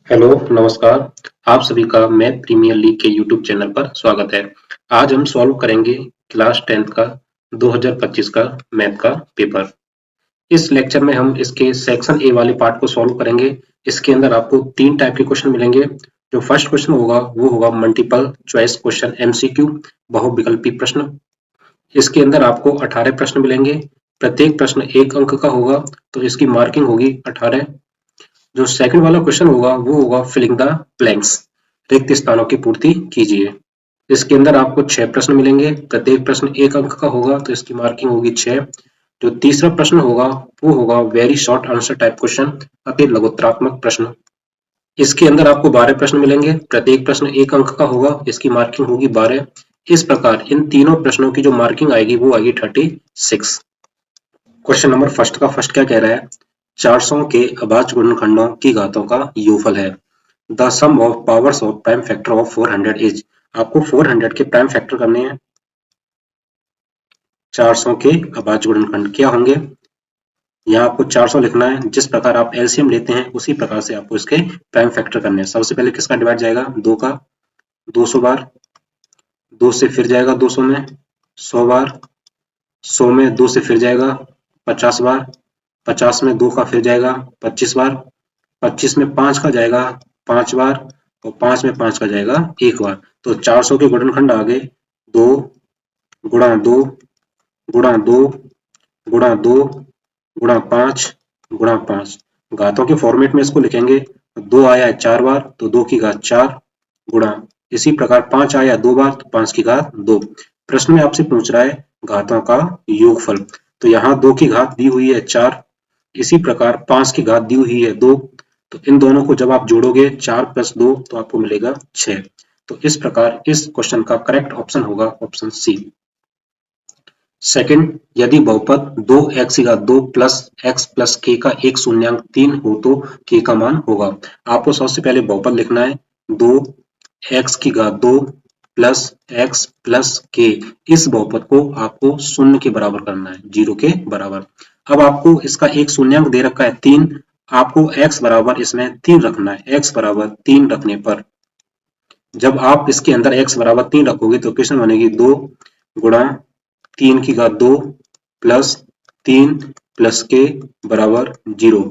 Hello, नमस्कार। आप सभी का मैथ प्रीमियर लीग के यूट्यूब चैनल पर स्वागत है। आज हम सॉल्व करेंगे क्लास 10th का 2025 का मैथ का पेपर। इस लेक्चर में हम इसके सेक्शन ए वाले पार्ट को सॉल्व करेंगे। इसके अंदर आपको 3 टाइप के क्वेश्चन मिलेंगे। जो फर्स्ट क्वेश्चन होगा वो होगा मल्टीपल चॉइस क्वेश्चन एमसीक्यू, बहुविकल्पी प्रश्न। इसके अंदर आपको 18 प्रश्न मिलेंगे। प्रत्येक प्रश्न 1 अंक का होगा, तो इसकी मार्किंग होगी 18। जो सेकंड वाला क्वेश्चन होगा वो होगा फिलिंग द ब्लैंक्स, रिक्त स्थानों की पूर्ति कीजिए। इसके अंदर आपको 6 प्रश्न मिलेंगे। प्रत्येक प्रश्न 1 अंक का होगा, तो इसकी मार्किंग होगी 6। जो तीसरा प्रश्न होगा वो होगा very short answer type question, अति लघुत्तरात्मक प्रश्न। इसके अंदर आपको 12 प्रश्न मिलेंगे। प्रत्येक प्रश्न 1 अंक का होगा, इसकी मार्किंग होगी 12। इस प्रकार इन तीनों प्रश्नों की जो मार्किंग आएगी वो आएगी 36। क्वेश्चन नंबर फर्स्ट का फर्स्ट क्या कह रहा है? 400 के अभाज्य गुणनखंडों की घातों का योगफल है। The sum of powers of prime factor of 400 is. आपको 400 के प्राइम फैक्टर करने हैं। 400 के अभाज्य गुणनखंड क्या होंगे? यहाँ आपको 400 लिखना है। जिस प्रकार आप एलसीएम लेते हैं उसी प्रकार से आपको इसके प्राइम फैक्टर करने हैं। सबसे पहले किसका डिवाइड जाएगा? 2 का 200 बार, 2 से फिर जाएगा 200 में 100 बार, 100 में 2 से फिर जाएगा 50 बार, 50 में 2 का फिर जाएगा 25 बार, 25 में 5 का जाएगा 5 बार, और 5 में 5 का जाएगा 1 बार। तो 400 के गुणनखंड आ गए 2 गुणा 2 गुणा 2 गुणा 2 गुणा 5 गुणा 5। घातों के फॉर्मेट में इसको लिखेंगे। 2 आया है 4 बार, तो 2 की घात 4 गुणा, इसी प्रकार 5 आया 2 बार, तो 5 की घात 2। प्रश्न में आपसे पूछ रहा है घातों का योगफल। तो यहाँ 2 की घात दी हुई है 4, इसी प्रकार 5 की घात दी हुई है 2। तो इन दोनों को जब आप जोड़ोगे 4 + 2 तो आपको मिलेगा 6। तो इस प्रकार इस क्वेश्चन का करेक्ट ऑप्शन होगा ऑप्शन सी। सेकंड, यदि बहुपद 2x की घात 2 प्लस x प्लस k का एक शून्यांक 3 हो तो k का मान होगा। आपको सबसे पहले बहुपद लिखना है 2x की घात 2 प्लस x प्लस k। इस बहुपद को आपको शून्य के बराबर करना है, 0 के बराबर। अब आपको इसका एक शून्यांक दे रखा है 3, आपको x बराबर इसमें 3 रखना है। x बराबर 3 रखने पर जब आप इसके अंदर x बराबर 3 रखोगे तो इक्वेशन बनेगी 2 गुणा 3 की घात 2 प्लस 3 प्लस के बराबर 0।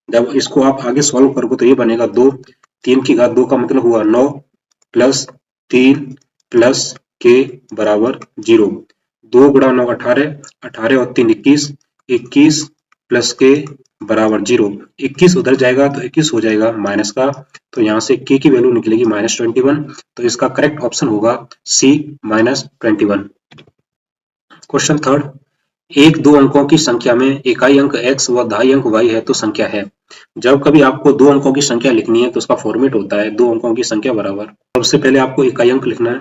जब इसको आप आगे सॉल्व करोगे तो ये बनेगा 2, 3 की घात 2 का मतलब हुआ 9 प्लस 3 प्लस के बराबर 0। 2 गुणा 9 18, 18 और 3 21, 21 प्लस के बराबर 0। 21 उधर जाएगा तो 21 हो जाएगा माइनस का, तो यहाँ से के की वैल्यू निकलेगी -21। तो इसका करेक्ट ऑप्शन होगा सी -21। क्वेश्चन थर्ड, एक दो अंकों की संख्या में इकाई अंक x व दहाई अंक y है तो संख्या है। जब कभी आपको 2 अंकों की संख्या लिखनी है तो उसका फॉर्मेट होता है 2 अंकों की संख्या बराबर। सबसे पहले आपको इकाई अंक लिखना है।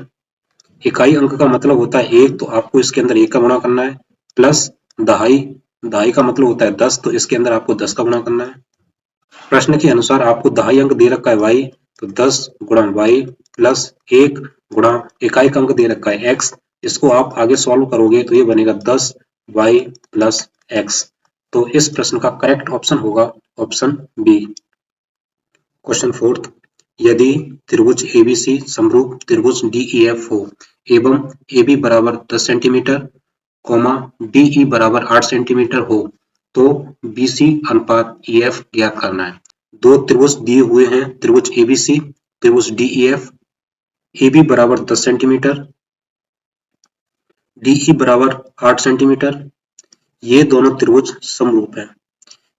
इकाई अंक का मतलब होता है 1, तो आपको इसके अंदर 1 का गुणा करना है, प्लस दहाई, दहाई का मतलब होता है 10, तो इसके अंदर आपको 10 का गुणा करना है। प्रश्न के अनुसार आपको दहाई अंक दे रखा है y, तो 10 गुणा y प्लस 1 गुणा इकाई अंक दे रखा है x। इसको आप आगे सॉल्व करोगे तो ये बनेगा 10 y प्लस x। तो इस प्रश्न का करेक्ट ऑप्शन होगा ऑप्शन बी। क्वेश्चन फोर्थ, यदि त्रिभुज एबीसी समरूप त्रिभुज डीईएफ हो एवं AB बराबर 10 सेंटीमीटर, DE बराबर 8 सेंटीमीटर हो तो BC अनुपात EF ज्ञात करना है। दो त्रिभुज दिए हुए हैं, त्रिभुज एबीसी, त्रिभुज DEF। AB बराबर 10 सेंटीमीटर, DE बराबर 8 सेंटीमीटर। ये दोनों त्रिभुज समरूप हैं।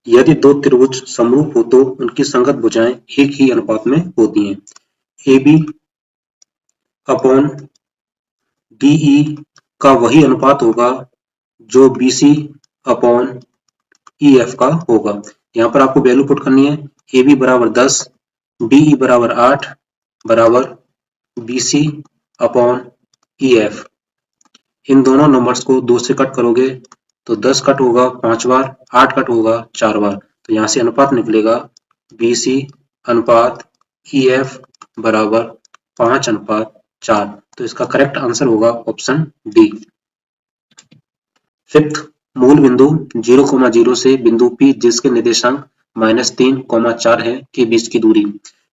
यदि दो त्रिभुज समरूप हो तो उनकी संगत भुजाएं एक ही अनुपात में होती हैं। AB अपॉन DE का वही अनुपात होगा जो BC अपॉन EF का होगा। यहाँ पर आपको वैल्यू पुट करनी है। AB बराबर 10, DE बराबर 8 बराबर BC अपॉन EF। इन दोनों नंबर्स को 2 से कट करोगे तो 10 कट होगा 5 बार, 8 कट होगा 4 बार, तो यहाँ से अनुपात निकलेगा BC अनुपात EF बराबर 5:4। तो इसका करेक्ट आंसर होगा ऑप्शन डी। फिफ्थ, मूल बिंदु 0,0 से बिंदु P जिसके निर्देशांक -3, 4 है के बीच की दूरी।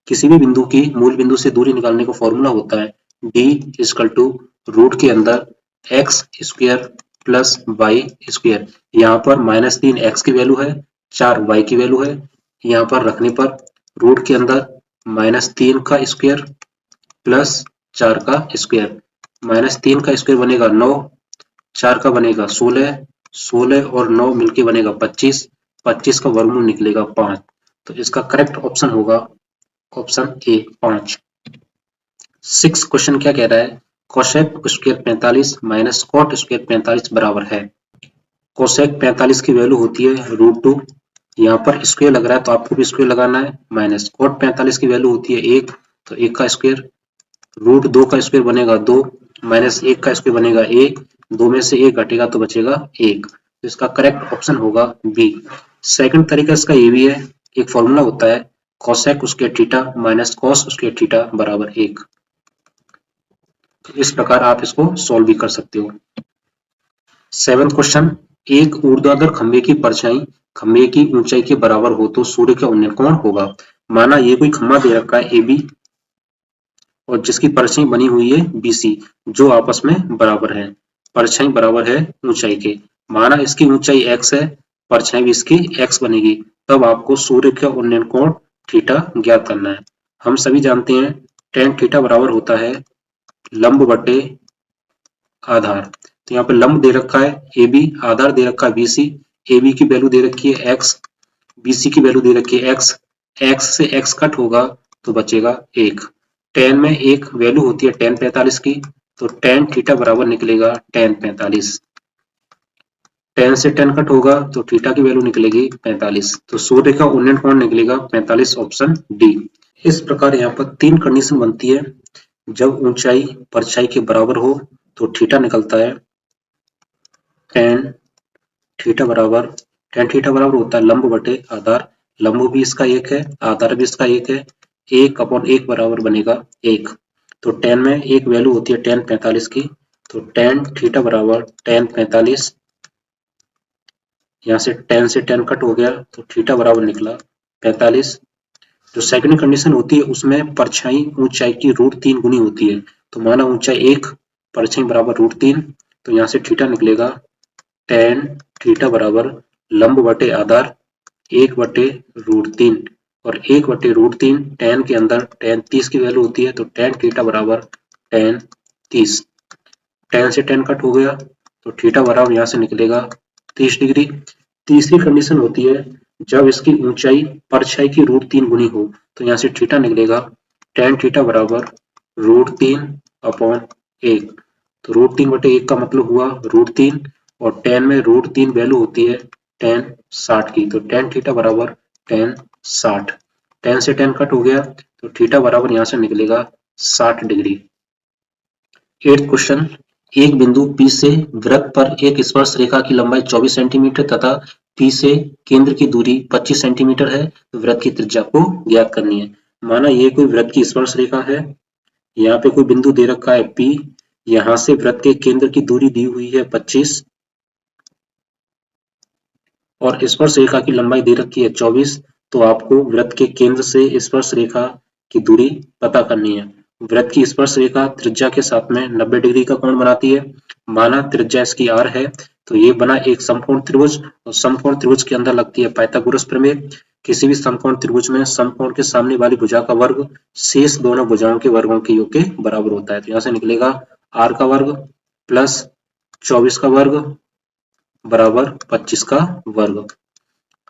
किसी भी बिंदु की मूल बिंदु से दूरी निकालने का फॉर्मूला होता है d इक्वल टू रूट के अंदर x square plus y square. यहाँ पर -3 x की वैल्यू है, 4 y की वैल्यू है। यहाँ पर रखने पर रूट के अंदर -3 का स्क्वायर प्लस 4 का स्क्वायर। -3 का स्क्वायर बनेगा 9, 4 का बनेगा 16, 16 और 9 मिलके बनेगा 25, 25 का वर्गमूल निकलेगा 5। तो इसका करेक्ट ऑप्शन होगा ऑप्शन ए 5। 6 क्वेश्चन क्या कह रहा है, cosec square 45 minus cot square 45 बराबर है। कोसेक 45 की वैल्यू होती है √2, यहाँ पर स्क्वायर लग रहा है तो आपको भी स्क्वायर लगाना है, माइनस कॉट 45 की वैल्यू होती है 1, तो 1 का स्क्वायर, √2 का स्क्वायर बनेगा 2, माइनस 1 का स्क्वायर बनेगा 1, 2 में से 1 घटेगा तो बचेगा 1। तो इसका करेक्ट ऑप्शन होगा बी। सेकंड तरीका इसका ये भी है, एक फॉर्मूला होता है cosec square theta minus cos square theta बराबर 1। इस प्रकार आप इसको सॉल्व भी कर सकते हो। 7th क्वेश्चन, एक ऊर्ध्वाधर खंभे की परछाई खंभे की ऊंचाई के बराबर हो तो सूर्य का उन्नयन कौन होगा। माना ये कोई खंभा दे रखा है AB और जिसकी परछाई बनी हुई है BC, जो आपस में बराबर है, परछाई बराबर है ऊंचाई के। माना इसकी ऊंचाई x है, परछाई भी इसकी x बनेगी, तब आपको सूर्य का उन्नयन कोण थीटा ज्ञात करना है। हम सभी जानते हैं tan थीटा बराबर होता है लंब बटे आधार। तो यहाँ पे लंब दे रखा है AB, आधार दे रखा है BC, AB की वैल्यू दे रखी है x, BC की वैल्यू दे रखी है x, x से x कट होगा तो बचेगा 1। tan में एक वैल्यू होती है tan 45 की, तो tan थीटा बराबर निकलेगा tan 45। tan से tan कट होगा तो थीटा की वैल्यू निकलेगी 45। तो सूर्य का उन्नयन कोण निकलेगा 45, ऑप्शन डी। इस प्रकार यहाँ पर 3 कंडीशन बनती है। जब ऊंचाई परछाई के बराबर हो तो थीटा निकलता है tan थीटा बराबर होता है लंब बटे आधार, लंब भी इसका 1 है, आधार भी इसका 1 है, 1/1 बराबर बनेगा 1। तो tan में एक वैल्यू होती है tan 45 की, तो tan थीटा बराबर tan 45, यहाँ से tan कट हो गया तो थीटा बराबर निकला 45। जो सेकंड कंडीशन होती है उसमें परछाई ऊंचाई की √3 गुनी होती है। तो माना ऊंचाई 1, परछाई बराबर √3, तो यहाँ से थीटा निकलेगा tan थीटा बराबर लंब बटे आधार 1/√3, और 1/√3 tan के अंदर tan 30 की वैल्यू होती है, तो tan थीटा बराबर tan 30। tan से tan कट हो गया तो थीटा बराबर यहाँ से निकलेगा 30 डिग्री। तीसरी कंडीशन होती है जब इसकी ऊंचाई परछाई की √3 गुनी हो, तो यहाँ से थीटा निकलेगा tan थीटा बराबर √3/1। तो √3/1 का मतलब हुआ √3, और tan में √3 वैल्यू होती है tan 60 की, तो tan थीटा बराबर tan 60। tan से tan कट हो गया तो थीटा बराबर यहाँ से निकलेगा 60 डिग्री। 8th क्वेश्चन, एक बिंदु P से वृत्त पर एक स्पर्श रेखा की लंबाई 24 सेंटीमीटर तथा P से केंद्र की दूरी 25 सेंटीमीटर है, तो वृत्त की त्रिज्या को ज्ञात करनी है। माना ये कोई वृत्त की स्पर्श रेखा है, यहाँ पे कोई बिंदु दे रखा है P, यहाँ से वृत्त के केंद्र की दूरी दी हुई है 25 और स्पर्श रेखा की लंबाई दे रखी है 24। तो आपको वृत्त के केंद्र से स्पर्श रेखा की दूरी पता करनी है। वृत्त की स्पर्श रेखा त्रिज्या के साथ में 90 डिग्री का कोण बनाती है। माना त्रिज्या इसकी r है, तो ये बना एक समकोण त्रिभुज, और समकोण त्रिभुज के अंदर लगती है पाइथागोरस प्रमेय। किसी भी समकोण त्रिभुज में समकोण के सामने वाली भुजा का वर्ग शेष दोनों भुजाओं के वर्गों के योग के बराबर होता है। तो यहाँ से निकलेगा r का वर्ग प्लस 24 का वर्ग बराबर 25 का वर्ग।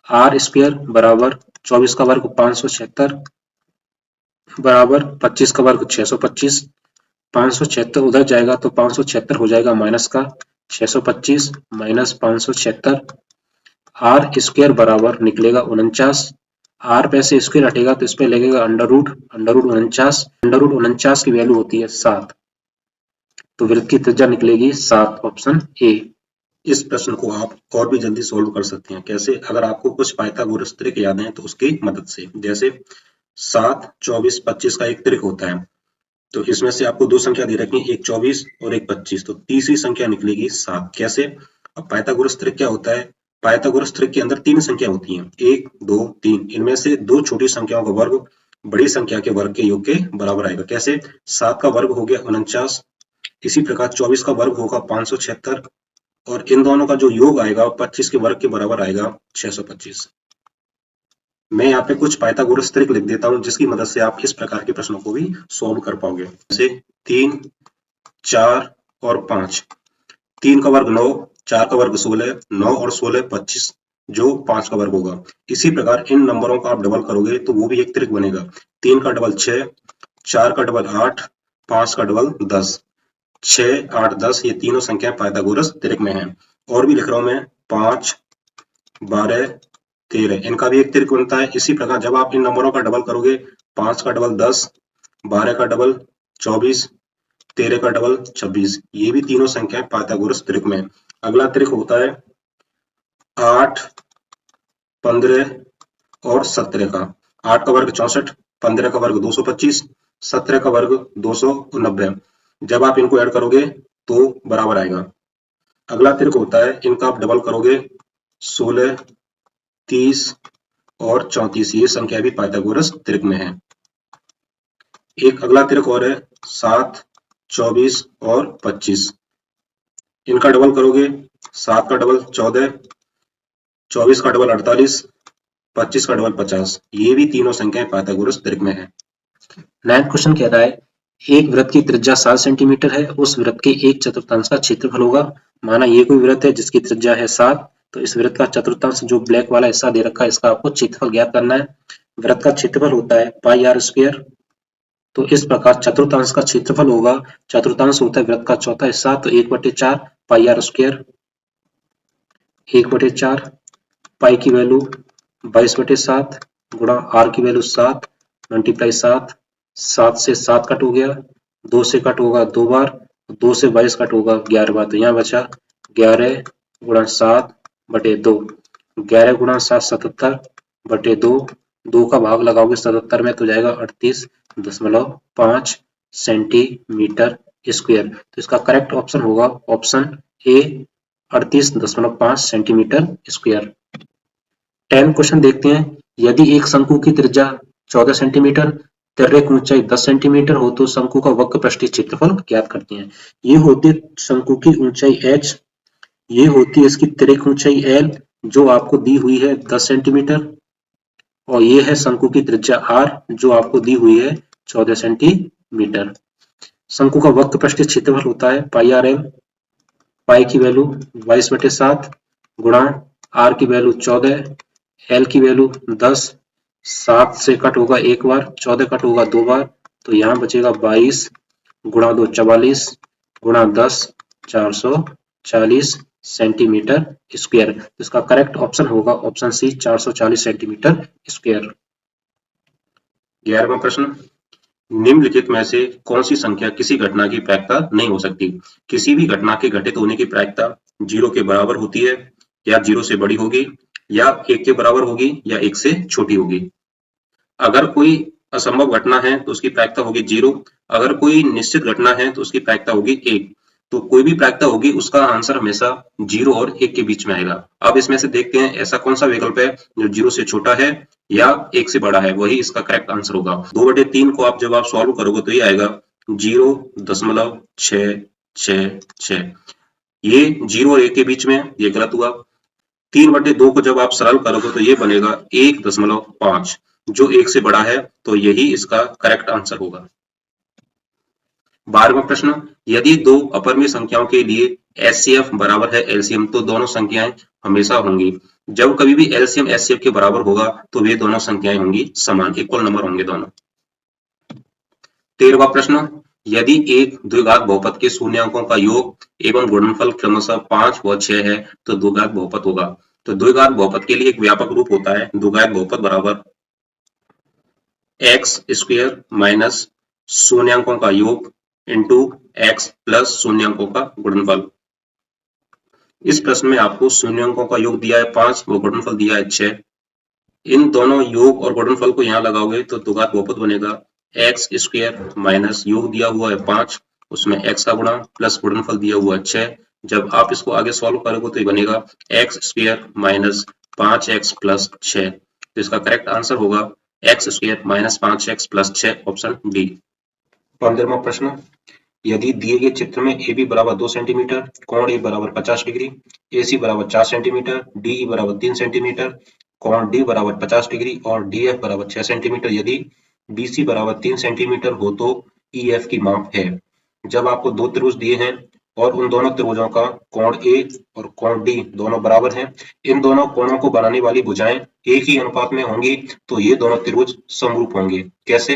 आर स्क्वायर बराबर 24 का वर्ग 576 बराबर 25 का वर्ग 625। 576 उधर जाएगा तो 576 हो जाएगा माइनस का 625 माइनस 576। आर स्क्वायर बराबर निकलेगा 49। आर पे से स्क्वायर हटेगा तो इस पे लगेगा अंडर रूट 49 की वैल्यू होती है 7। तो वृत्त की त्रिज्या निकलेगी 7, ऑप्शन ए। इस प्रश्न को आप और भी जल्दी सोल्व कर सकते हैं। कैसे? अगर आपको कुछ पाइथागोरस त्रिक याद है तो उसकी मदद से। जैसे 7, 24, 25 का एक त्रिक होता है, तो इसमें से आपको दो संख्या दे रखी है, एक 24 और एक 25, तो तीसरी संख्या निकलेगी 7। कैसे? अब पाइथागोरस त्रिक क्या होता है? पाइथागोरस त्रिक के अंदर तीन संख्या होती हैं, 1, 2, 3। इनमें से दो छोटी संख्याओं का वर्ग बड़ी संख्या के वर्ग के योग के बराबर आएगा। कैसे? 7 का वर्ग हो गया 49, इसी प्रकार 24 का वर्ग होगा 576 और इन दोनों का जो योग आएगा 25 के वर्ग के बराबर आएगा 625। मैं यहाँ पे कुछ पाइथागोरस त्रिक लिख देता हूँ जिसकी मदद से आप इस प्रकार के प्रश्नों को भी सॉल्व कर पाओगे। जैसे 3, 4 और 5। 3 का वर्ग 9, 4 का वर्ग 16, 9 और 16 25 जो 5 का वर्ग होगा। इसी प्रकार इन नंबरों का आप डबल करोगे तो वो भी एक त्रिक बनेगा। 3 का डबल 6, 4 का डबल 8, 5 का डबल 10। 6, 8, 10 ये तीनों संख्याएं पाइथागोरस त्रिक में हैं। और भी लिख रहा हूं मैं 5, 12, 13 इनका भी एक त्रिक बनता है। इसी प्रकार जब आप इन नंबरों का डबल करोगे 5 का डबल 10, 12 का डबल 24, 13 का डबल 26 ये भी तीनों संख्याएं पाइथागोरस त्रिक में। अगला त्रिक होता है 8, 15 और 17 का। 8 का वर्ग 64, 15 का वर्ग 225, 17 का वर्ग 290। जब आप इनको ऐड करोगे तो बराबर आएगा। अगला त्रिक होता है इनका आप डबल करोगे 16, 30 और 34 ये संख्या भी पाइथागोरस त्रिक में है। एक अगला त्रिक और है 7, 24 और 25। इनका डबल करोगे 7 का डबल 14, 24 का डबल 48, 25 का डबल 50 ये भी तीनों संख्याएं पाइथागोरस त्रिक में है। 9th क्वेश्चन कह रहा है एक वृत्त की त्रिज्या 7 सेंटीमीटर है, उस वृत्त के एक चतुर्थांश का क्षेत्रफल होगा। माना ये कोई वृत्त है जिसकी त्रिज्या है 7, तो इस वृत्त का चतुर्थांश जो ब्लैक वाला हिस्सा दे रखा है इसका आपको क्षेत्रफल ज्ञात करना है। वृत्त का क्षेत्रफल होता है पाई आर स्क्वायर। तो इस प्रकार चतुर्थांश का क्षेत्रफल होगा, चतुर्थांश होता है वृत्त का चौथा हिस्सा, तो 1/4 पाई आर स्क्वायर। 1/4 पाई की वैल्यू 22/7 गुणा आर की वैल्यू 7 मल्टीप्लाई 7। 7 से 7 कट हो गया, 2 से कट होगा 2 बार, 2 से 22 कट होगा 11 बार, तो यहाँ बचा 11 गुणा 7/2। 11 गुणा 7 77/2। 2 का भाग लगाओगे 77 में तो जाएगा 38.5 सेंटीमीटर स्क्वायर। तो इसका करेक्ट ऑप्शन होगा ऑप्शन ए 38.5 सेंटीमीटर स्क्वायर। 10 क्वेश्चन देखते हैं। यदि एक शंकु की त्रिज्या 14 सेंटीमीटर, तिर्यक ऊंचाई 10 सेंटीमीटर हो तो शंकु का वक्र पृष्ठीय क्षेत्रफल ज्ञात करते हैं। ये होती है शंकु की ऊंचाई h, ये होती है इसकी तिर्यक ऊंचाई l जो आपको दी हुई है 10 सेंटीमीटर, और ये है शंकु की त्रिज्या r जो आपको दी हुई है 14 सेंटीमीटर। शंकु का वक्र पृष्ठीय क्षेत्रफल होता है पाई आर एल। पाई की वैल्यू 22/7 गुणा आर की वैल्यू 14, एल की वैल्यू 10। 7 से कट होगा एक बार, 14 कट होगा 2 बार, तो यहाँ बचेगा 22 गुणा 2 44 गुणा 10 440 सेंटीमीटर स्क्वायर। तो इसका करेक्ट ऑप्शन होगा ऑप्शन सी 440 सेंटीमीटर स्क्वायर। 11वां प्रश्न, निम्नलिखित में से कौन सी संख्या किसी घटना की प्रायिकता नहीं हो सकती? किसी भी घटना के घटित होने की प्रायिकता 0 के बराबर होती है, या 0 से बड़ी होगी, या 1 के बराबर होगी, या 1 से छोटी होगी। अगर कोई असंभव घटना है तो उसकी प्रायिकता होगी 0। अगर कोई निश्चित घटना है तो उसकी प्रायिकता होगी 1। तो कोई भी प्रायिकता होगी उसका आंसर हमेशा 0 और 1 के बीच में आएगा। अब इसमें से देखते हैं ऐसा कौन सा विकल्प है जो 0 से छोटा है या 1 से बड़ा है, वही इसका करेक्ट आंसर होगा। 2/3 को आप जब आप सॉल्व करोगे तो ये आएगा 0.666। ये 0 और 1 के बीच में, ये गलत हुआ। 3/2 को जब आप सरल करोगे तो ये बनेगा 1.5 जो 1 से बड़ा है, तो यही इसका करेक्ट आंसर होगा। 12वां प्रश्न, यदि दो अपरिमेय संख्याओं के लिए एचसीएफ बराबर है एलसीएम तो दोनों संख्याएं हमेशा होंगी। जब कभी भी एलसीएम एचसीएफ के बराबर होगा तो वे दोनों संख्याएं होंगी समान, इक्वल नंबर होंगे दोनों। 13वां प्रश्न, यदि एक द्विघात बहुपद के शून्य अंकों का योग एवं गुणनफल क्रमशः 5 व 6 है तो द्विघात बहुपद होगा। तो द्विघात बहुपद के लिए एक व्यापक रूप होता है द्विघात बहुपद बराबर एक्स स्क्वायर माइनस शून्यांकों का योग इंटू एक्स प्लस शून्यांकों का गुणनफल। इस प्रश्न में आपको शून्यांकों का योग दिया है 5 व गुणनफल दिया है 6। इन दोनों योग और गुणनफल को यहाँ लगाओगे तो द्विघात बहुपद बनेगा एक्स स्क्वायर माइनस योग दिया हुआ है 5 उसमें एक्स का गुणा प्लस गुणनफल दिया हुआ है 6। जब आप इसको आगे सॉल्व करोगे तो ये बनेगा x square minus 5x plus 6। तो इसका करेक्ट आंसर होगा x square minus 5x plus 6 option D. 15वां प्रश्न, यदि दिए गए चित्र में ए बी बराबर 2 सेंटीमीटर, कोण ए बराबर 50 डिग्री, ए सी बराबर 4 सेंटीमीटर, डी ई बराबर 3 सेंटीमीटर, कोण डी बराबर 50 डिग्री और डी एफ बराबर 6 सेंटीमीटर यदि बी सी बराबर 3 सेंटीमीटर हो तो ई एफ की माप है। जब आपको दो त्रिभुज दिए हैं और उन दोनों त्रिभुजों का कोण ए और कोण डी दोनों बराबर हैं, इन दोनों कोणों को बनाने वाली भुजाएं एक ही अनुपात में होंगी तो ये दोनों त्रिभुज समरूप होंगे। कैसे?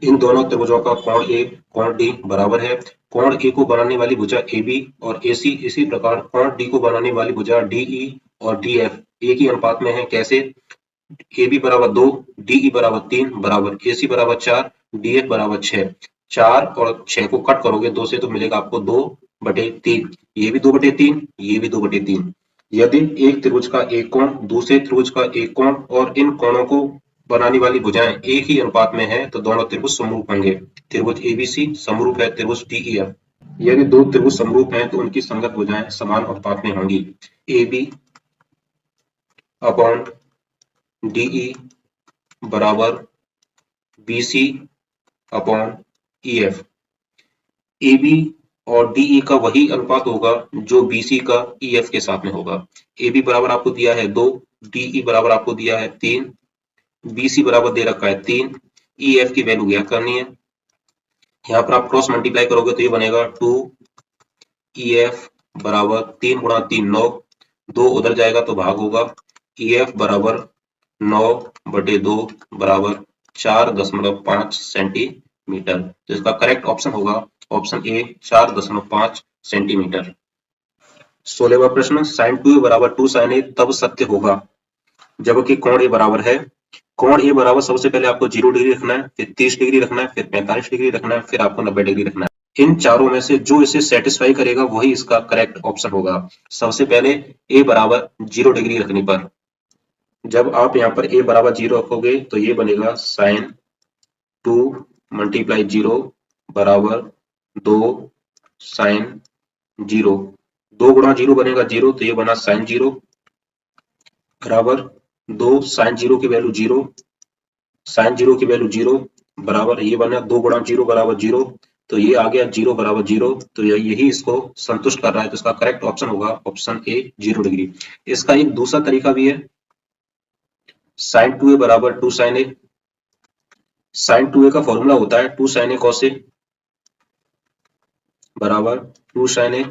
इन दोनों त्रिभुजों का कोण ए कोण डी बराबर है। कोण ए को बनाने वाली भुजा ए बी और ए सी, इसी प्रकार कोण डी को बनाने वाली भुजा डी ई और डी एफ एक ही अनुपात में है। कैसे? ए बी बराबर 2, डी ई बराबर 3 बराबर ए सी बराबर 4, डी एफ बराबर 6। 4 और 6 को कट करोगे 2 से तो मिलेगा आपको 2/3। ये भी 2/3, ये भी 2/3। यदि एक त्रिभुज का एक कोण दूसरे त्रिभुज का एक कोण और इन कोणों को बनाने वाली भुजाएं एक ही अनुपात में है तो दोनों त्रिभुज समरूप होंगे। त्रिभुज एबीसी समरूप है त्रिभुज डीईएफ। यदि दो त्रिभुज समरूप हैं तो उनकी संगत भुजाएं समान अनुपात में होंगी। ए बी अपॉन डीई बराबर B C upon E F. A B और डीई का वही अनुपात होगा जो बीसी का ईएफ के साथ में होगा। ए बी बराबर आपको दिया है 2, डीई बराबर आपको दिया है 3, बीसी बराबर दे रखा है 3, ई एफ की वैल्यू ज्ञात करनी है। यहाँ पर आप क्रॉस मल्टीप्लाई करोगे तो ये बनेगा 2 ई एफ बराबर 3 गुणा 3 9, 2 उधर जाएगा तो भाग होगा। ई एफ बराबर 9/2 बराबर 4.5 सेंटीमीटर। तो इसका करेक्ट ऑप्शन होगा ऑप्शन ए 4.5 सेंटीमीटर। 16वां प्रश्न, साइन 2a बराबर 2 साइन ए तब सत्य होगा जबकि कोण ए बराबर है। कोण ए बराबर सबसे पहले आपको 0 डिग्री रखना है, फिर 30 डिग्री रखना है, फिर 45 डिग्री रखना है, फिर आपको 90 डिग्री रखना है। इन चारों में से जो इसे सेटिस्फाई करेगा वही इसका करेक्ट ऑप्शन होगा। सबसे पहले ए बराबर 0 डिग्री रखने पर जब आप यहाँ पर ए बराबर 0 रखोगे तो ये बनेगा साइन 2 मल्टीप्लाई 0 बराबर 2 साइन 0। 2 गुणा 0 बनेगा 0 तो ये बना साइन 0 बराबर 2 साइन 0 की वैल्यू 0, साइन 0 की वैल्यू 0 बराबर ये बना 2 गुणा 0 बराबर 0 तो ये आ गया 0 बराबर 0। तो यही इसको संतुष्ट कर रहा है तो इसका करेक्ट ऑप्शन होगा ऑप्शन ए 0 डिग्री। इसका एक दूसरा तरीका भी है, साइन 2a बराबर 2 साइन ए। साइन 2a का फॉर्मूला होता है 2 साइन ए कॉस ए बराबर 2 साइन ए।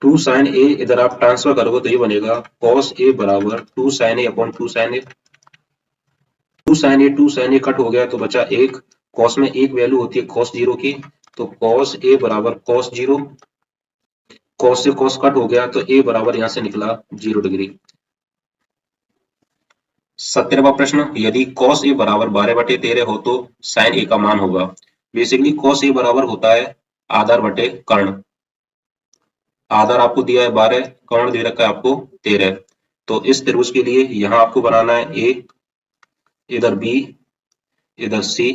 2 साइन ए इधर आप ट्रांसफर करोगे तो ये बनेगा कॉस ए बराबर 2 साइन ए अपॉन 2 साइन ए। 2 साइन ए कट हो गया तो बचा 1। कॉस में एक वैल्यू होती है कॉस 0 की, तो कॉस ए बराबर कॉस 0। कॉस से कॉस कट हो गया तो ए बराबर यहां से निकला 0 डिग्री। 17वां प्रश्न, यदि कॉस ए बराबर 12/13 हो तो साइन ए का मान होगा। बेसिकली कॉस ए बराबर होता है आधार बटे कर्ण। आधार आपको दिया है 12, कर्ण दे रखा है आपको 13। तो इस त्रिभुज के लिए यहां आपको बनाना है ए, इधर बी, इधर सी।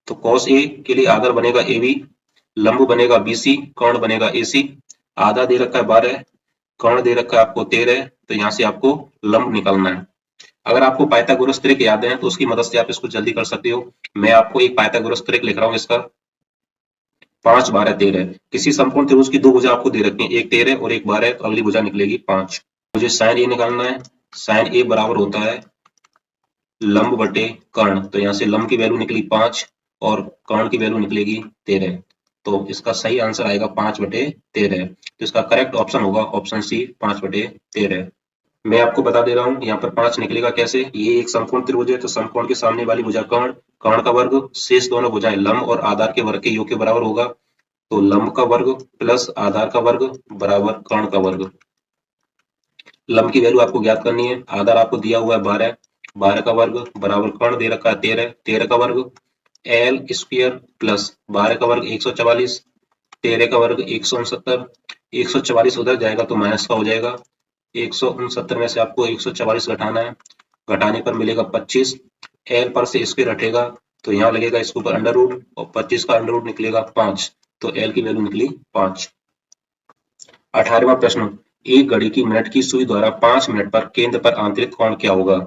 तो कॉस ए के लिए आधार बनेगा ए बी, लंब बनेगा बी सी, कर्ण बनेगा ए सी। आधा दे रखा है 12, कर्ण दे रखा है आपको 13, तो यहाँ से आपको लंब निकालना है। अगर आपको पाइथागोरस त्रिक याद है तो उसकी मदद से आप इसको जल्दी कर सकते हो। मैं आपको एक पाइथागोरस त्रिक लिख रहा हूँ इसका 5 12 13। किसी समकोण त्रिभुज की दो भुजा आपको दे रखी है, एक 13 और एक 12, तो अगली भुजा निकलेगी 5। मुझे साइन ए निकालना है। साइन ए बराबर होता है लंब बटे कर्ण, तो यहाँ से लंब की वैल्यू निकली 5 और कर्ण की वैल्यू निकलेगी 13। तो इसका सही आंसर आएगा 5/13। तो इसका करेक्ट ऑप्शन होगा ऑप्शन सी 5/13। मैं आपको बता दे रहा हूँ यहाँ पर 5 निकलेगा कैसे। ये एक समकोण त्रिभुज है तो समकोण के सामने वाली भुजा कर्ण, कर्ण का वर्ग शेष दोनों भुजाएं लंब और आधार के वर्ग के योग के बराबर होगा। तो लंब का वर्ग प्लस आधार का वर्ग बराबर कर्ण का वर्ग। लंब की वैल्यू आपको ज्ञात करनी है। आधार आपको दिया हुआ है 12, 12 का वर्ग बराबर कर्ण दे रखा है 13, 13 का वर्ग एल स्क्वायर प्लस 12 का वर्ग 144, 13 का वर्ग 169। 144 उधर जाएगा तो माइनस का हो जाएगा। 169 में से आपको 144 घटाना है, घटाने पर मिलेगा 25। एल पर से स्क्वायर हटेगा तो यहाँ लगेगा इसके ऊपर अंडर रूट और 25 का अंडर रूट निकलेगा 5। तो एल की वैल्यू निकली 5। 18वां प्रश्न, एक घड़ी की मिनट की सुई द्वारा 5 मिनट पर केंद्र पर आंतरिक कोण क्या होगा?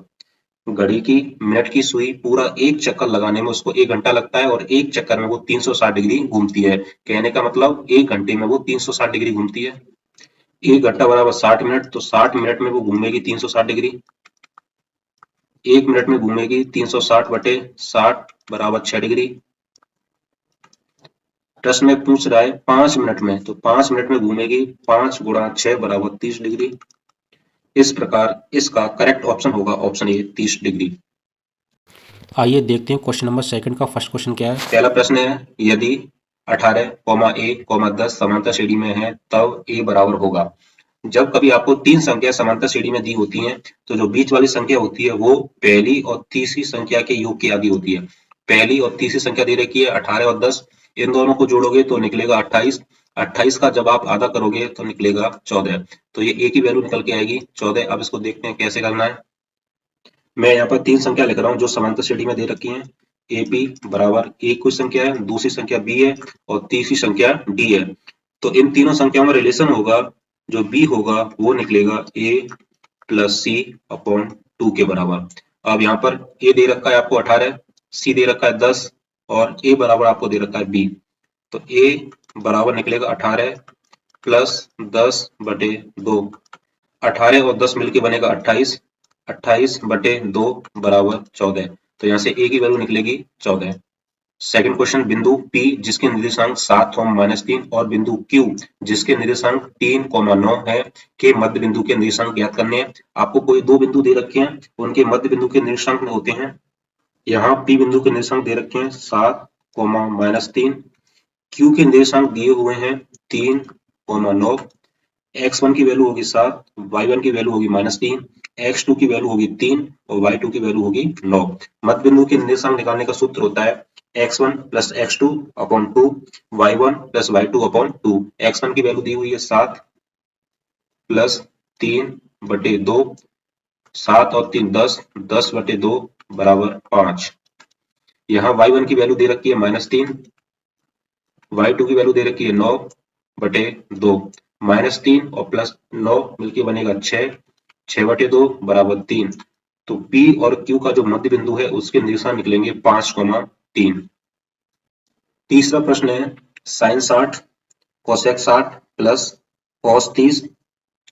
घड़ी की मिनट की सुई पूरा एक चक्कर लगाने में उसको 1 घंटा लगता है और एक चक्कर में वो 360 डिग्री घूमती है। कहने का मतलब 1 घंटे में वो 360 डिग्री घूमती है। 1 घंटा बराबर 60 मिनट, तो 60 मिनट में वो घूमेगी 360 डिग्री। 1 मिनट में घूमेगी 360 बटे 60 बराबर 6 डिग्री। प्रश्न में पूछ रहा है 5 मिनट में, तो 5 मिनट में घूमेगी 5 गुणा 6 बराबर 30 डिग्री। इस प्रकार इसका करेक्ट ऑप्शन होगा ऑप्शन ए 30 डिग्री। आइए देखते हैं क्वेश्चन नंबर सेकंड का फर्स्ट क्वेश्चन क्या है। पहला प्रश्न है, यदि 18, a, 10 समांतर श्रेणी में है तब a बराबर होगा। जब कभी आपको 3 संख्या समांतर श्रेणी में दी होती हैं, तो जो बीच वाली संख्या होती है वो पहली और तीसरी संख्या के योग की आधी होती है। पहली और तीसरी संख्या दे रखी है 18 और 10, इन दोनों को जोड़ोगे तो निकलेगा 28। 28 का जब आप आधा करोगे तो निकलेगा 14। तो ये a की वैल्यू निकल के आएगी 14। अब इसको देखते हैं कैसे करना है। मैं यहाँ पर 3 संख्या लिख रहा हूँ जो समांतर श्रेणी में दे रखी है। ए बी बराबर एक कोई संख्या है, दूसरी संख्या बी है और तीसरी संख्या डी है। तो इन तीनों संख्याओं में रिलेशन होगा, जो बी होगा वो निकलेगा ए प्लस सी अपॉन 2 के बराबर। अब यहाँ पर ए दे रखा है आपको 18, सी दे रखा है 10 और ए बराबर आपको दे रखा है बी। तो ए बराबर निकलेगा 18 प्लस 10 बटे 2। 18 और 10 मिलके बनेगा 28। 28 बटे 2 बराबर 14। तो यहाँ से ए की वैल्यू निकलेगी 14। सेकंड क्वेश्चन, बिंदु P जिसके निर्देशांक 7, -3 और बिंदु Q जिसके निर्देशांक 3, 9 है के मध्य बिंदु के निर्देशांक ज्ञात करने हैं। आपको कोई दो बिंदु दे रखे हैं, उनके मध्य बिंदु के निर्देशांक होते हैं। यहाँ P बिंदु के निर्देशांक दे रखे हैं 7, -3। Q के निर्देशांक दिए हुए हैं 3, 9। x1 की वैल्यू होगी 7, y1 की वैल्यू होगी -3, x2 की वैल्यू होगी 3 और y2 की वैल्यू होगी 9। मध्य बिंदु के निर्देशांक निकालने का सूत्र होता है x1 plus x2 upon 2, y1 plus y2 upon 2। x1 की वैल्यू दी हुई है 7 प्लस 3 बटे 2, 7 और 3 10, 10 बटे 2 बराबर 5। यहाँ y1 की वैल्यू दे रखी है -3, y2 की वैल्यू दे रखी है 9 बटे 2। -3 और प्लस 9 मिलके बनेगा 6, 6 बटे 2 बराबर 3। तो P और Q का जो मध्य बिंदु है उसके निर्देशांक निकलेंगे 5, 3। तीसरा प्रश्न है, sin 60 cosec 60 plus cos 30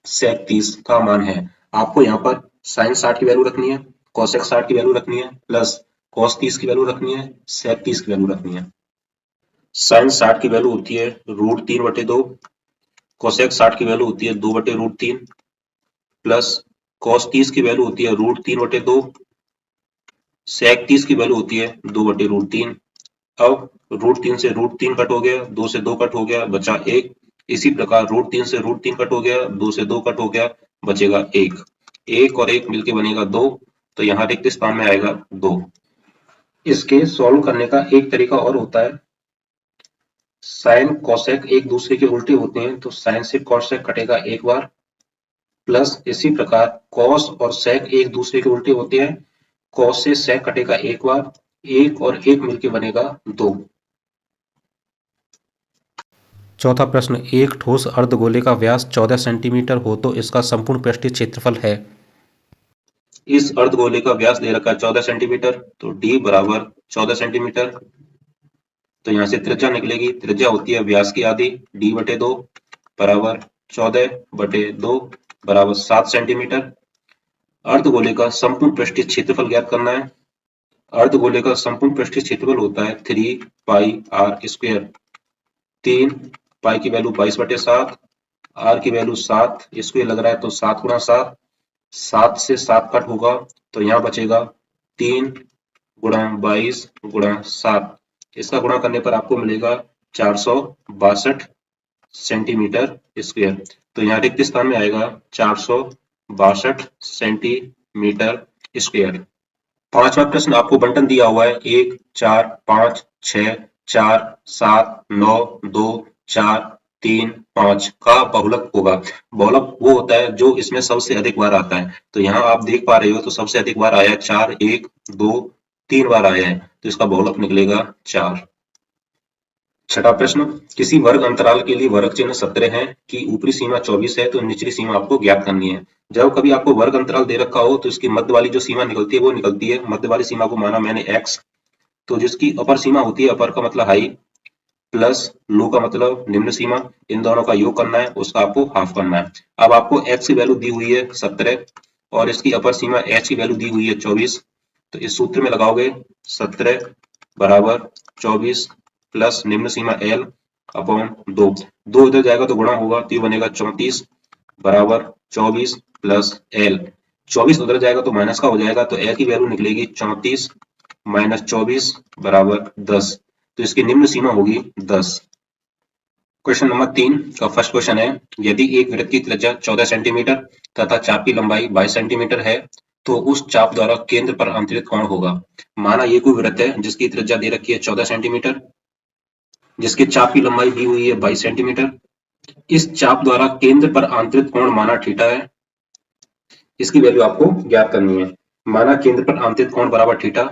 sec 30 का मान है। आपको यहाँ पर sin 60 की वैल्यू रखनी है, कोसेक 60 की वैल्यू रखनी है, प्लस cos 30 की वैल्यू रखनी है, sec 30 की वैल्यू रखनी है। sin 60 की वैल्यू होती है √3 बटे 2, कोसेक 60 की वैल्यू होती है 2 बटे √3, प्लस cos 30 की वैल्यू होती है √3 बटे 2, sec 30 की वैल्यू होती है 2 बटे √3। अब √3 से √3 कट हो गया, 2 से 2 कट हो गया, बचा 1। इसी प्रकार √3 से √3 कट हो गया, 2 से 2 कट हो गया, बचेगा 1। 1 और 1 मिलके बनेगा 2, तो यहाँ रिक्त स्थान में आएगा 2। इसके सॉल्व करने का एक तरीका और होता है, साइन कोसेक एक दूसरे के उल्टे होते हैं, तो साइन से कोसेक कटेगा एक बार, प्लस इसी प्रकार कॉस और सेक एक दूसरे के उल्टे होते हैं, कॉस से सेक कटेगा एक बार, 1 और 1 मिलके बनेगा 2। चौथा प्रश्न, एक ठोस अर्धगोले का व्यास 14 सेंटीमीटर हो तो इसका संपूर्ण पृष्ठीय क्षेत्रफल है। इस अर्धगोले का व्यास दे रखा है 14 सेंटीमीटर, तो d बराबर 14 सेंटीमीटर। तो यहाँ से त्रिज्या निकलेगी, त्रिज्या होती है व्यास की आधी, d बटे 2 बराबर 14 बटे 2 बराबर 7 सेंटीमीटर। अर्धगोले का संपूर्ण पृष्ठीय क्षेत्रफल ज्ञात करना है। अर्धगोले का संपूर्ण पृष्ठीय क्षेत्रफल होता है 3 पाई आर स्क्वायर। 3 पाई की वैल्यू 22 बटे 7, आर की वैल्यू 7 स्क्वायर लग रहा है तो 7 गुणा 7, 7 से 7 कट होगा तो यहाँ बचेगा 3 गुणा 22 गुणा 7। इसका गुणा करने पर आपको मिलेगा 462 सेंटीमीटर स्क्वायर। तो यहाँ रिक्त स्थान में आएगा 462 सेंटीमीटर स्क्वायर। पांचवा प्रश्न, आपको बंटन दिया हुआ है 1, 4, 5, 6, 4, 7, 9, 2, 4, 3, 5 का बहुलक होगा। बहुलक वो होता है जो इसमें सबसे अधिक बार आता है। तो यहाँ आप देख पा रहे हो तो सबसे अधिक बार आया है 4, 1, 2, 3 बार आया है, तो इसका बहुलक निकलेगा 4। छठा प्रश्न, किसी वर्ग अंतराल के लिए वर्ग चिन्ह 17 है कि ऊपरी सीमा 24 है तो निचली सीमा आपको ज्ञात करनी है। जब कभी आपको वर्ग अंतराल दे रखा हो तो इसकी मध्य वाली जो सीमा निकलती है वो निकलती है, मध्य वाली सीमा को माना मैंने x, तो जिसकी अपर सीमा होती है, अपर का मतलब हाई, प्लस लो का मतलब निम्न सीमा, इन दोनों का योग करना है, उसका आपको हाफ करना है। अब आपको x की वैल्यू दी हुई है 17 और इसकी अपर सीमा h की वैल्यू दी हुई है 24, तो इस सूत्र में लगाओगे 17 बराबर 24 प्लस निम्न सीमा l अपॉन 2, 2 इधर जाएगा तो गुणा होगा तो ये बनेगा 34 बराबर 24 प्लस l, 24 उधर जाएगा तो माइनस का हो जाएगा तो l की वैल्यू निकलेगी 34 माइनस 24 बराबर 10, तो इसकी निम्न सीमा होगी 10। क्वेश्चन नंबर 3 का फर्स्ट क्वेश्चन है, यदि एक वृत्त की त्रिज्या 14 सेंटीमीटर तथा चाप की लंबाई 22 सेंटीमीटर है तो उस चाप द्वारा केंद्र पर अंतरित कोण होगा। माना ये कोई वृत्त है जिसकी त्रिज्या दे रखी है 14 सेंटीमीटर, जिसके चाप की लंबाई दी हुई है 22 सेंटीमीटर, इस चाप द्वारा केंद्र पर आंतरिक कोण माना थीटा है, इसकी वैल्यू आपको ज्ञात करनी है। माना केंद्र पर आंतरिक कोण बराबर थीटा,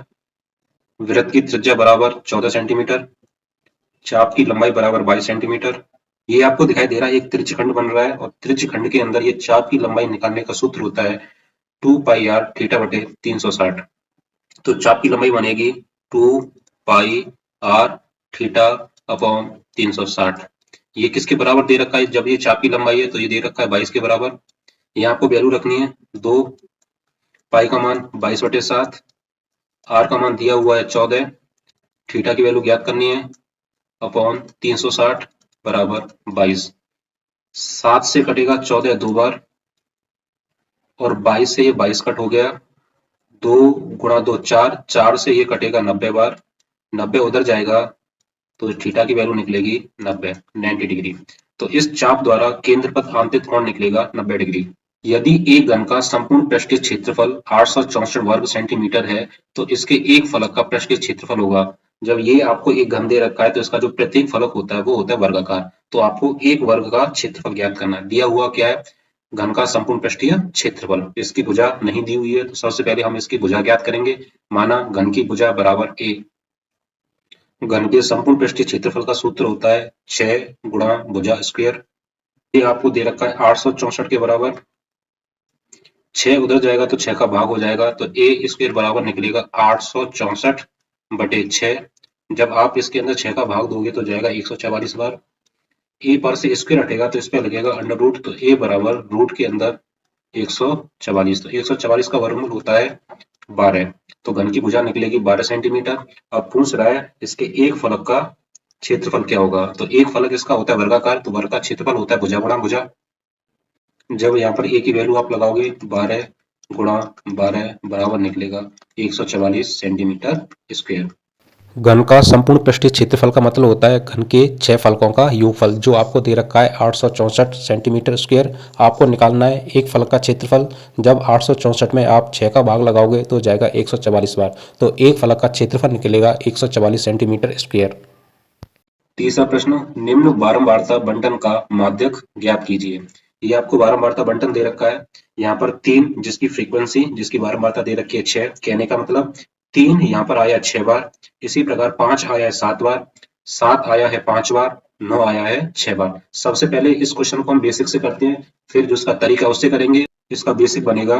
वृत्त की त्रिज्या बराबर 14 सेंटीमीटर, चाप की लंबाई बराबर 22 सेंटीमीटर, ये आपको दिखाई दे रहा है एक त्रिज्यखंड बन रहा है और त्रिज्यखंड के अंदर ये चाप की लंबाई निकालने का सूत्र होता है 2 पाई आर थीटा बटे 360, तो चाप की लंबाई बनेगी 2 पाई आर थीटा अपॉन 360। ये किसके बराबर दे रखा है, जब ये चाप की लंबाई है तो ये दे रखा है 22 के बराबर, यहाँ आपको वैल्यू रखनी है 2 पाई का मान 22 बटे 7, आर का मान दिया हुआ है 14, थीटा की वैल्यू ज्ञात करनी है अपॉन 360 बराबर 22, 7 से कटेगा 14 दो बार और 22 से ये 22 कट हो गया, 2 गुणा 2 4, 4 से ये कटेगा 90 बार, 90 उधर जाएगा तो थीटा की वैल्यू निकलेगी 90 डिग्री, तो इस चाप द्वारा केंद्र पर आंतरिक कोण निकलेगा 90 डिग्री। यदि एक घन का संपूर्ण पृष्ठीय क्षेत्रफल 864 वर्ग सेंटीमीटर है तो इसके एक फलक का पृष्ठीय क्षेत्रफल होगा। जब ये आपको एक घन दे रखा है तो इसका जो प्रत्येक फलक होता है वो होता है वर्गाकार, तो आपको एक वर्ग का क्षेत्रफल ज्ञात करना है। दिया हुआ क्या है, घन का संपूर्ण पृष्ठीय क्षेत्रफल, इसकी भुजा नहीं दी हुई है तो सबसे पहले हम इसकी भुजा ज्ञात करेंगे। माना घन की भुजा बराबर a, घन के संपूर्ण पृष्ठीय क्षेत्रफल का सूत्र होता है 6 गुणा भुजा स्क्वायर, ये आपको दे रखा है 864 के बराबर, 6 उधर जाएगा तो 6 का भाग हो जाएगा तो ए स्क्वायर बराबर निकलेगा 864 बटे 6, जब आप इसके अंदर 6 का भाग दोगे तो जाएगा 144 बार, ए पर से स्क्वायर हटेगा तो इस पे लगेगा अंडर रूट, तो ए बराबर रूट के अंदर 144, तो 144 का वर्गमूल होता है 12, तो घन की भुजा निकलेगी 12 सेंटीमीटर। अब पूछ रहा है इसके एक फलक का क्षेत्रफल क्या होगा, तो एक फलक इसका होता है वर्गाकार, तो वर्ग का क्षेत्रफल होता है भुजा गुणा भुजा, जब यहाँ पर ए की वैल्यू आप लगाओगे 12 गुणा 12 बराबर निकलेगा 144 सेंटीमीटर स्क्वायर। घन का संपूर्ण पृष्ठीय क्षेत्रफल का मतलब होता है घन के 6 फलकों का योगफल, जो आपको दे रखा है 864 सेंटीमीटर स्क्वायर। आपको निकालना है एक फलक का क्षेत्रफल, जब 864 में आप 6 का भाग लगाओगे तो जाएगा 144 बार, तो एक फलक का क्षेत्रफल निकलेगा 144 सेंटीमीटर स्क्वायर। तीसरा प्रश्न, निम्न बारंबारता बंटन का माध्यक ज्ञात कीजिए। ये आपको बारंबारता बंटन दे रखा है, यहाँ पर 3 जिसकी फ्रीक्वेंसी जिसकी बारंबारता दे रखी है 6, कहने का मतलब 3 यहाँ पर आया 6 बार, इसी प्रकार 5 आया है 7 बार, 7 आया है 5 बार, 9 आया है 6 बार। सबसे पहले इस क्वेश्चन को हम बेसिक से करते हैं, फिर जो इसका तरीका उससे करेंगे। इसका बेसिक बनेगा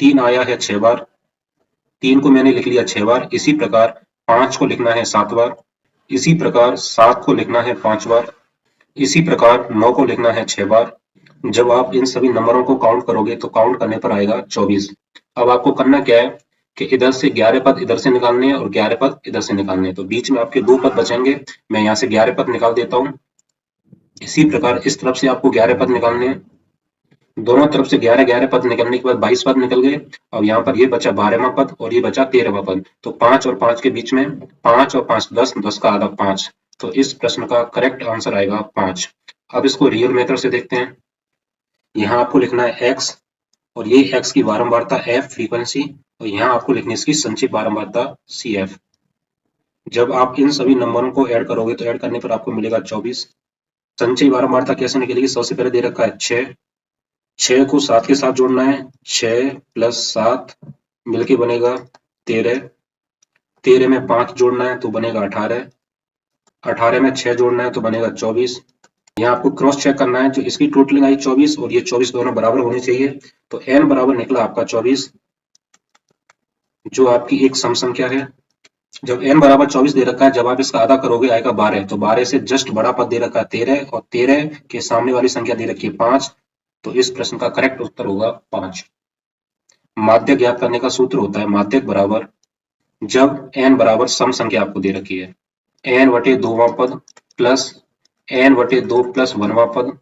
3 आया है 6 बार, 3 को मैंने लिख लिया 6 बार, इसी प्रकार 5 को लिखना है 7 बार, इसी प्रकार 7 को लिखना है 5 बार, इसी प्रकार 9 को लिखना है 6 बार। जब आप इन सभी नंबरों को काउंट करोगे तो काउंट करने पर आएगा 24। अब आपको करना क्या है कि इधर से 11 पद इधर से निकालने हैं और 11 पद इधर से निकालने हैं, तो बीच में आपके 2 पद बचेंगे, मैं यहाँ से 11 पद निकाल देता हूँ। इसी प्रकार इस तरफ से आपको 11 पद निकालने हैं, दोनों तरफ से 11 पद निकलने के बाद 22 पद निकल गए। अब यहाँ पर ये बचा 12वां पद और ये बचा 13वां पद, तो 5 और 5 के बीच में 5 और 5 10, 10 का आधा 5, तो इस प्रश्न का करेक्ट आंसर आएगा 5। अब इसको रियल मेथड से देखते हैं। यहाँ आपको लिखना है x और ये x की बारंबारता f फ्रीक्वेंसी, और यहाँ आपको लिखनी है इसकी संचित बारंबारता cf। जब आप इन सभी नंबरों को ऐड करोगे तो ऐड करने पर आपको मिलेगा 24। संचयी बारंबारता कैसे निकलेगी, सबसे पहले दे रखा है 6 को 7 के साथ जोड़ना है, 6 प्लस 7 मिलके बनेगा 13, 13 में 5 जोड़ना है तो बनेगा 18, 18 में 6 जोड़ना है तो बनेगा 24। यहाँ आपको क्रॉस चेक करना है, जो इसकी टोटलिंग आई 24 और ये 24 दोनों बराबर होनी चाहिए, तो n बराबर निकला आपका 24, जो आपकी एक सम संख्या है। जब n बराबर 24 दे रखा है, जब आप इसका आधा करोगे आएगा 12, तो 12 से जस्ट बड़ा पद दे रखा है 13, और 13 के सामने वाली संख्या दे रखी है 5, तो इस प्रश्न का करेक्ट उत्तर होगा 5। माध्यक ज्ञात करने का सूत्र होता है माध्यक बराबर, जब n बराबर सम संख्या आपको दे रखी है, n बटे 2वां पद प्लस n बटे 2 प्लस 1वां पद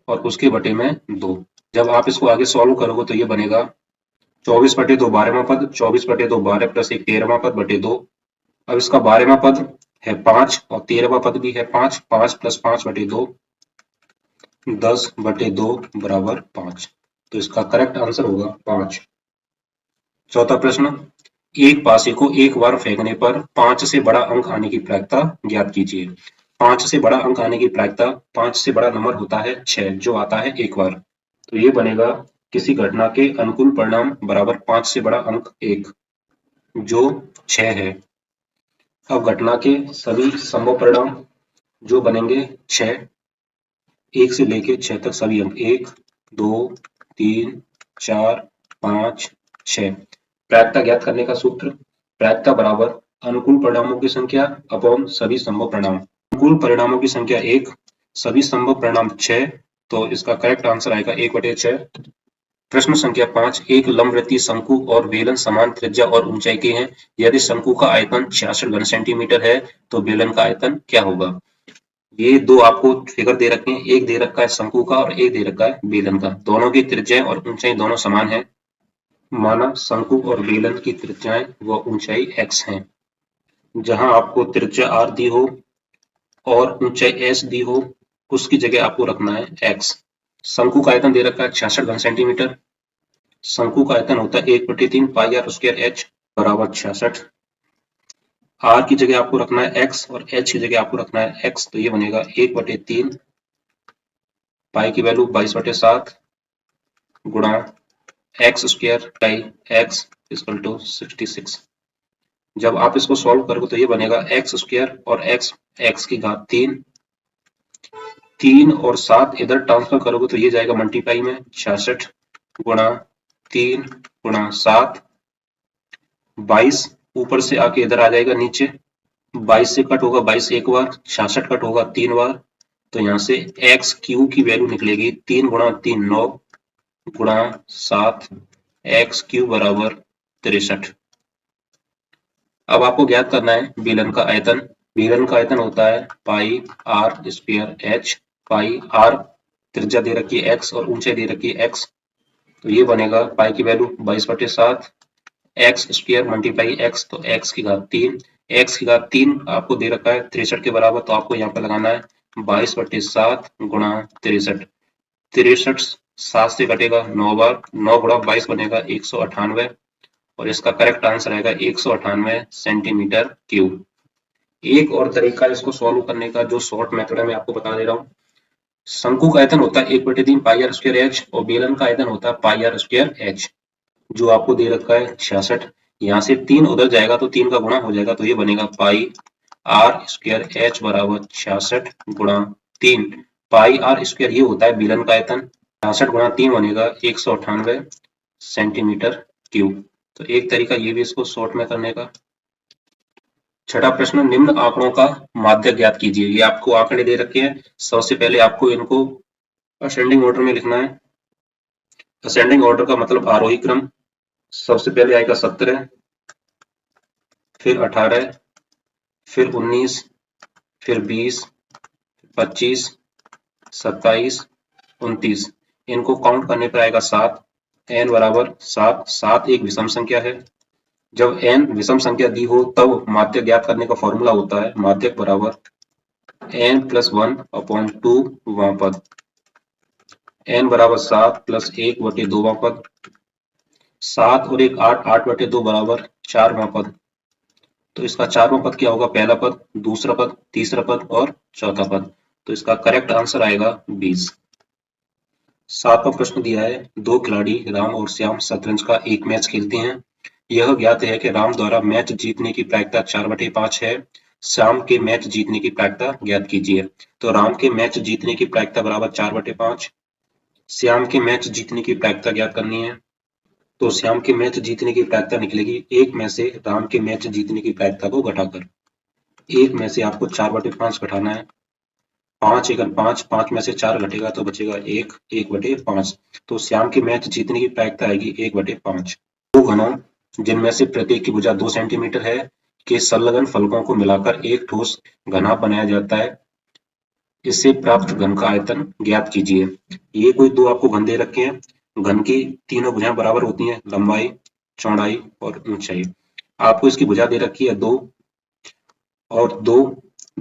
और उसके बटे में 2। जब आप इसको आगे सॉल्व करोगे तो ये बनेगा 24 बटे 2 12वां पद, 24 बटे 2 12 प्लस 1 13वां पद बटे 2। अब इसका 12वां पद है 5 और 13वां पद भी है 5, 5 प्लस 5 बटे 2, 10 बटे 2 बराबर 5, तो इसका करेक्ट आंसर होगा 5। चौथा प्रश्न, एक पासे को एक बार फेंकने पर 5 से बड़ा अंक आने की प्रायिकता ज्ञात कीजिए। 5 से बड़ा अंक आने की प्रायिकता, 5 से बड़ा नंबर होता है 6, जो आता है एक बार, तो ये बनेगा किसी घटना के अनुकूल परिणाम बराबर 5 से बड़ा अंक 1, जो 6 है। अब घटना के सभी संभव परिणाम जो बनेंगे 6, 1 से लेके 6 तक सभी अंक 1 2 3 4 5 6। प्रायिकता ज्ञात करने का सूत्र, प्रायिकता बराबर अनुकूल परिणामों की संख्या अपॉन सभी संभव परिणाम। अनुकूल परिणामों की संख्या 1, सभी संभव परिणाम 6, तो इसका करेक्ट आंसर आएगा 1/6। प्रश्न संख्या 5, एक लंबवृत्तीय शंकु और बेलन समान त्रिज्या और ऊंचाई के हैं। यदि शंकु का आयतन 66 घन सेंटीमीटर है तो बेलन का आयतन क्या होगा। ये दो आपको फिगर दे रखे हैं, एक दे रखा है शंकु का और एक दे रखा है बेलन का। दोनों की त्रिज्या और ऊंचाई दोनों समान है। माना शंकु और बेलन की त्रिज्याएं व ऊंचाई x है। जहां आपको त्रिज्या r दी हो और ऊंचाई s दी हो, उसकी जगह आपको रखना है x। शंकु का आयतन दे रखा है 66 घन सेंटीमीटर। शंकु का आयतन होता है 1/3 पाई आर स्क्वायर h बराबर 66। r की जगह आपको रखना है x और h की जगह आपको रखना है x, तो ये बनेगा 1/3 पाई की वैल्यू 22/7 गुणा x square by x equal to 66। जब आप इसको सॉल्व करोगे तो ये बनेगा एक्स स्क्वायर और एक्स की घात 3, 3 और 7 इधर ट्रांसफर करोगे तो ये जाएगा मल्टीप्लाई में 66 गुणा 3 गुणा 7, 22 ऊपर से आके इधर आ जाएगा नीचे, 22 से कट होगा 22 एक बार, 66 कट होगा 3 बार, तो यहाँ से एक्स क्यू की वैल्यू निकलेगी 3 गुणा 3 9 गुणा 7 एक्स क्यू बराबर 63। अब आपको ज्ञात करना है बेलन का आयतन। बेलन का आयतन होता है pi r square h, pi r त्रिज्या दे रखी है एक्स और ऊंचाई दे रखी है एक्स, तो ये बनेगा पाई की value 22/7 x square multiply x, तो एक्स की घात 3, एक्स की घात 3 आपको दे रखा है 63 के बराबर, तो आपको यहाँ पर लगाना है 22/7 गुणा 63। 63 7 से कटेगा 9 बार, 9 गुणा 22 बनेगा 198, और इसका करेक्ट आंसर आएगा 198 सेंटीमीटर क्यूब। एक और तरीका इसको सॉल्व करने का जो शॉर्ट मेथड है मैं आपको बता दे रहा हूँ। शंकु का आयतन होता है 1/3 पाई आर स्क्वायर एच और बेलन का आयतन होता है पाई आर स्क्वायर एच, जो आपको दे रखा है 66। यहाँ से 3 उधर जाएगा तो 3 का गुणा हो जाएगा, तो ये बनेगा पाई आर स्क्वायर एच बराबर 66 गुणा 3। पाई आर स्क्वायर ये होता है बेलन का आयतन, 66 गुणा 3 बनेगा 198 सेंटीमीटर क्यूब। तो एक तरीका ये भी इसको शॉर्ट में करने का। छठा प्रश्न, निम्न आंकड़ों का माध्य ज्ञात कीजिए। ये आपको आंकड़े दे रखे हैं, सबसे पहले आपको इनको असेंडिंग ऑर्डर में लिखना है। असेंडिंग ऑर्डर का मतलब आरोही क्रम। सबसे पहले आएगा 17, फिर 18, फिर 19, फिर 20, 25, 27, 29। इनको काउंट करने पर आएगा 7। n बराबर 7, 7 एक विषम संख्या है। जब n विषम संख्या दी हो तब माध्य ज्ञात करने का फॉर्मूला होता है माध्यक बराबर n+1/2 वां पद, n बराबर 7 प्लस 1/2 वां पद, 7 और 1 8, 8/2 बराबर 4 वां पद। तो इसका 4वां पद क्या होगा, पहला पद, दूसरा पद, तीसरा पद और चौथा पद, तो इसका करेक्ट आंसर आएगा 20। 7वां प्रश्न दिया है, दो खिलाड़ी राम और श्याम शतरंज का एक मैच खेलते हैं। यह ज्ञात है कि राम द्वारा मैच जीतने की प्रायिकता 4/5 है। श्याम के मैच जीतने की प्रायिकता ज्ञात कीजिए। तो राम के मैच जीतने की प्रायिकता बराबर 4/5। श्याम के मैच जीतने की प्रायिकता ज्ञात करनी है। तो श्याम के मैच जीतने की प्रायिकता निकलेगी एक में से राम के मैच जीतने की प्रायिकता को घटाकर। एक में से आपको 4/5 घटाना है। 5 एकन 5, 5 में से 4 घटेगा तो बचेगा 1, 1/5। तो श्याम के मैच जीतने की प्रायिकता आएगी 1/5। दो घनों जिनमें से प्रत्येक की भुजा 2 सेंटीमीटर है के संलग्न फलकों को मिलाकर एक ठोस घनाभ बनाया जाता है। इससे प्राप्त घन का आयतन ज्ञात कीजिए। ये कोई दो आपको घन दे रखे हैं। घन की तीनों भुजाएं बराबर होती हैं, लंबाई, चौड़ाई और ऊंचाई। आपको इसकी भुजा दे रखी है 2 और 2,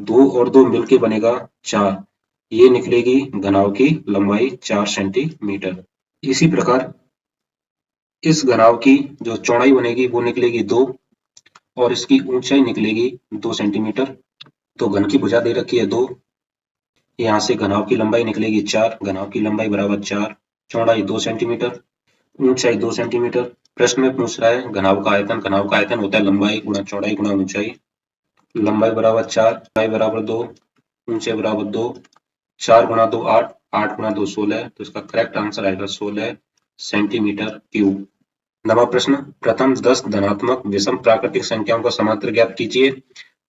2 और 2 मिलके बनेगा 4। ये निकलेगी घनाभ की लंबाई 4 सेंटीमीटर। इसी प्रकार इस घनाभ की जो चौड़ाई बनेगी वो निकलेगी 2 और इसकी ऊंचाई निकलेगी 2 सेंटीमीटर। तो घन की भुजा दे रखी है 2, यहाँ से घनाभ की लंबाई निकलेगी 4, घनाभ की लंबाई बराबर 4, चौड़ाई 2 सेंटीमीटर, ऊंचाई 2 सेंटीमीटर। प्रश्न में पूछ रहा है घनाभ का आयतन। घनाभ का आयतन होता है लंबाई गुणा चौड़ाई गुणा ऊंचाई। लंबाई बराबर 4, चौड़ाई बराबर 2, ऊंचाई बराबर 2। 4 गुणा 2 8, 8 गुणा 2 16। तो इसका करेक्ट आंसर आएगा 16 सेंटीमीटर क्यूब। नवा प्रश्न, प्रथम 10 धनात्मक विषम प्राकृतिक संख्याओं का समांतर ज्ञात कीजिए।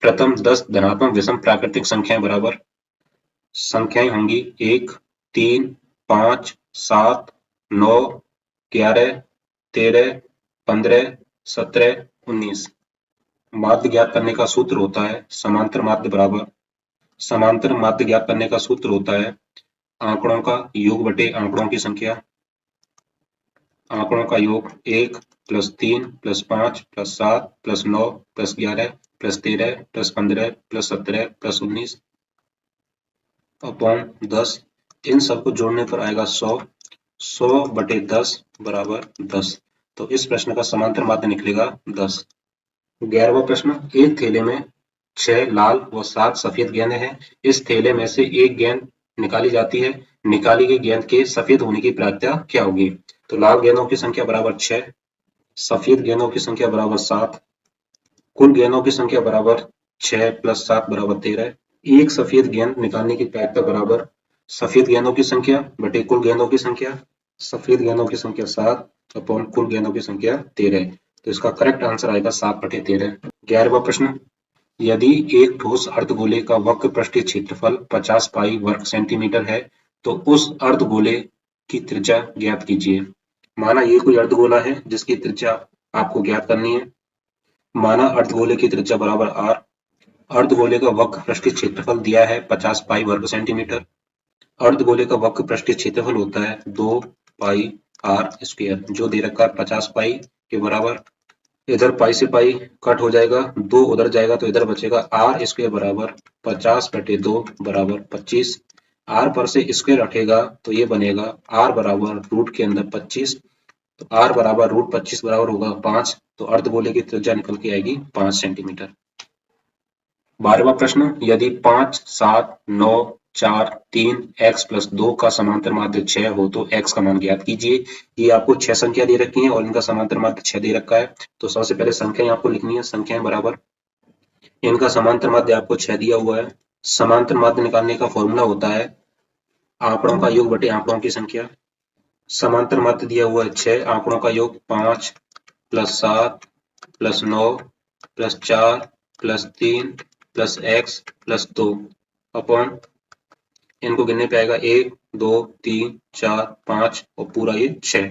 प्रथम 10 धनात्मक विषम प्राकृतिक संख्याएं बराबर संख्याएं होंगी 1, 3, 5, 7, 9, 11, 13, 15, 17, 19। माध्य ज्ञात करने का सूत्र होता है समांतर माध्य बराबर, समांतर माध्य ज्ञात करने का सूत्र होता है आंकड़ों का योग बटे आंकड़ों की संख्या। आंकड़ों का योग 1 + 3 + 5 + 7 + 9 + 11 + 13 + 15 + 17 + 19 अपॉन 10। इन सबको जोड़ने पर आएगा 100। 100/10 बराबर 10। तो इस प्रश्न का समांतर माध्य निकलेगा 10। 11वां प्रश्न, एक थैले में 6 लाल व 7 सफेद गेंदें हैं। इस थैले में से एक गेंद निकाली जाती है। निकाली गई गेंद के सफेद होने की प्रायिकता क्या होगी? तो लाल गेंदों की संख्या बराबर 6, सफेद गेंदों की संख्या बराबर 7, कुल गेंदों की संख्या बराबर 6 + 7 बराबर 13। एक सफेद गेंद निकालने की प्रायिकता बराबर सफेद गेंदों की संख्या बटे कुल गेंदों की संख्या। सफेद गेंदों की संख्या 7 अपॉन कुल गेंदों की संख्या 13। तो इसका करेक्ट आंसर आएगा 7/13। 11वां प्रश्न, यदि एक ठोस अर्धगोले का वक्र पृष्ठीय क्षेत्रफल 50 पाई वर्ग सेंटीमीटर है तो उस अर्धगोले की त्रिज्या ज्ञात कीजिए। माना ये कोई अर्धगोला है जिसकी त्रिज्या आपको ज्ञात करनी है। माना अर्धगोले की त्रिज्या बराबर r। अर्धगोले का वक्र पृष्ठीय क्षेत्रफल दिया है 50 पाई वर्ग सेंटीमीटर। अर्धगोले का वक्र पृष्ठीय क्षेत्रफल होता है 2 पाई r² जो दे रखा है 50 पाई के बराबर। इधर पाई से पाई कट हो जाएगा, 2 उधर जाएगा तो इधर बचेगा r² बराबर 50/2 बराबर 25। r पर से स्क्वायर हटेगा तो ये बनेगा r बराबर रूट के अंदर 25। तो r बराबर √25 बराबर होगा 5। तो अर्धगोले की त्रिज्या निकल के आएगी 5 सेंटीमीटर। 12वां प्रश्न, यदि 5, 7, 9, 4, 3 x + 2 का समांतर माध्य 6 हो तो x का मान ज्ञात कीजिए। ये आपको 6 संख्या दे रखी है और इनका समांतर माध्य 6 दे रखा है। तो सबसे पहले संख्याएं आपको लिखनी है, संख्याएं बराबर इनका समांतर माध्य आपको 6 दिया हुआ है। समांतर माध्य निकालने का फॉर्मूला होता है आंकड़ों का योग बटे आंकड़ों की संख्या। समांतर माध्य दिया हुआ है 6, आंकड़ों का योग 5 + 7 + 9 + 4 + 3 + x + 2 अपॉन इनको गिनने पे आएगा 1 2 3 4 5 और पूरा ये 6।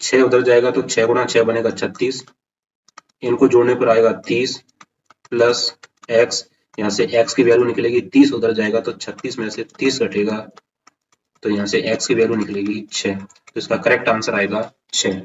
6 उधर जाएगा तो 6 गुणा 6 बनेगा 36। इनको जोड़ने पर आएगा 30 प्लस x। यहाँ से x की वैल्यू निकलेगी 30 उधर जाएगा तो 36 में से 30 घटेगा तो यहाँ से x की वैल्यू निकलेगी 6। तो इसका करेक्ट आंसर आएगा 6।